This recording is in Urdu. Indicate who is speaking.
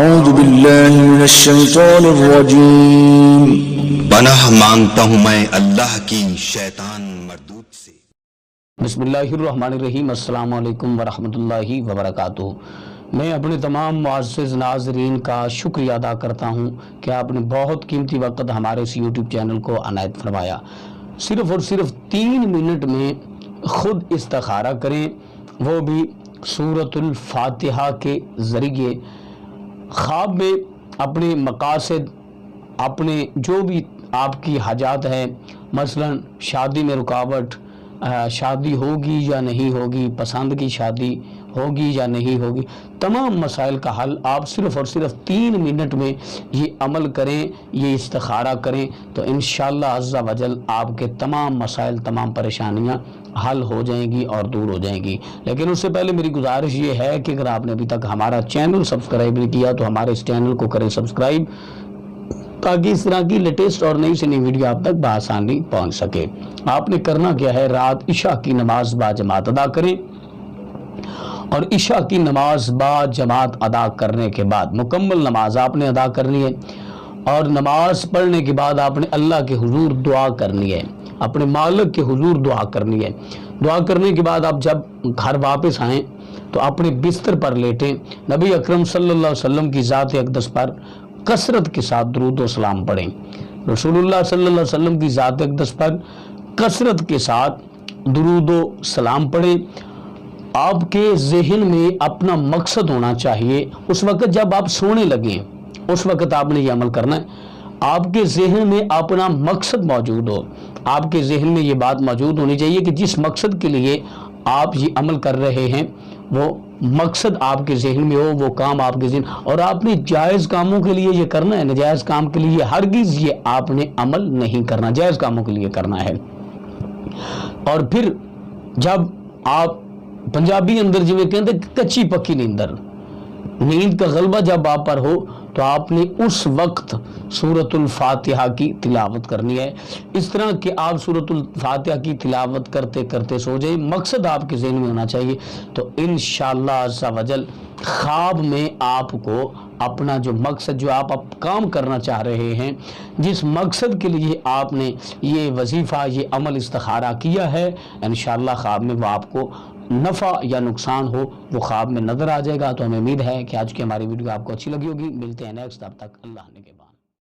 Speaker 1: اعوذ باللہ من الشیطان الرجیم۔
Speaker 2: پناہ مانگتا ہوں میں اللہ کی شیطان مردود سے۔
Speaker 3: بسم اللہ الرحمن الرحیم۔ السلام علیکم ورحمۃ اللہ وبرکاتہ۔ میں اپنے تمام معزز ناظرین کا شکریہ ادا کرتا ہوں کہ آپ نے بہت قیمتی وقت ہمارے اس یوٹیوب چینل کو عنایت فرمایا۔ صرف اور صرف 3 منٹ میں خود استخارہ کریں، وہ بھی سورۃ الفاتحہ کے ذریعے۔ خواب میں اپنے مقاصد، اپنے جو بھی آپ کی حاجات ہیں، مثلا شادی میں رکاوٹ، شادی ہوگی یا نہیں ہوگی، پسند کی شادی ہوگی یا نہیں ہوگی، تمام مسائل کا حل آپ صرف اور صرف 3 منٹ میں یہ عمل کریں، یہ استخارہ کریں تو انشاءاللہ عز و جل آپ کے تمام مسائل، تمام پریشانیاں حل ہو جائیں گی اور دور ہو جائیں گی۔ لیکن اس سے پہلے میری گزارش یہ ہے کہ اگر آپ نے ابھی تک ہمارا چینل سبسکرائب نہیں کیا تو ہمارے اس چینل کو کریں سبسکرائب، تاکہ اس طرح کی لیٹسٹ اور نئی سے نئی ویڈیو آپ تک بآسانی پہنچ سکے۔ آپ نے کرنا کیا ہے، رات عشاء کی نماز با جماعت ادا کریں، اور عشاء کی نماز با جماعت ادا کرنے کے بعد مکمل نماز آپ نے ادا کرنی ہے، اور نماز پڑھنے کے بعد آپ نے اللہ کے حضور دعا کرنی ہے، اپنے مالک کے حضور دعا کرنی ہے۔ دعا کرنے کے بعد آپ جب گھر واپس آئیں تو اپنے بستر پر لیٹیں، نبی اکرم صلی اللہ علیہ وسلم کی ذات اقدس پر کثرت کے ساتھ درود و سلام پڑھیں۔ رسول اللہ صلی اللہ علیہ وسلم کی ذات اقدس پر کثرت کے ساتھ درود و سلام پڑھیں۔ آپ کے ذہن میں اپنا مقصد ہونا چاہیے، اس وقت جب آپ سونے لگیں اس وقت آپ نے یہ عمل کرنا ہے، آپ کے ذہن میں اپنا مقصد موجود ہو، آپ کے ذہن میں یہ بات موجود ہونی چاہیے کہ جس مقصد کے لیے آپ یہ عمل کر رہے ہیں وہ مقصد آپ کے ذہن میں ہو، وہ کام آپ کے ذہن، اور آپ نے جائز کاموں کے لیے یہ کرنا ہے، ناجائز کام کے لیے ہرگز یہ آپ نے عمل نہیں کرنا، جائز کاموں کے لیے کرنا ہے۔ اور پھر جب آپ پنجابی اندر جو کہتے ہیں کچی پکی نیند کا غلبہ جب آپ پر ہو تو آپ نے اس وقت سورۃ الفاتحہ کی تلاوت کرنی ہے، اس طرح کہ آپ سورۃ الفاتحہ کی تلاوت کرتے کرتے سو جائیں، مقصد آپ کے ذہن میں ہونا چاہیے، تو انشاءاللہ عز و جل خواب میں آپ کو اپنا جو مقصد، جو آپ کام کرنا چاہ رہے ہیں، جس مقصد کے لیے آپ نے یہ وظیفہ، یہ عمل استخارہ کیا ہے، انشاءاللہ خواب میں وہ آپ کو نفع یا نقصان ہو وہ خواب میں نظر آ جائے گا۔ تو ہمیں امید ہے کہ آج کی ہماری ویڈیو آپ کو اچھی لگی ہوگی۔ ملتے ہیں نیکسٹ، تب تک اللہ نے کے بعد۔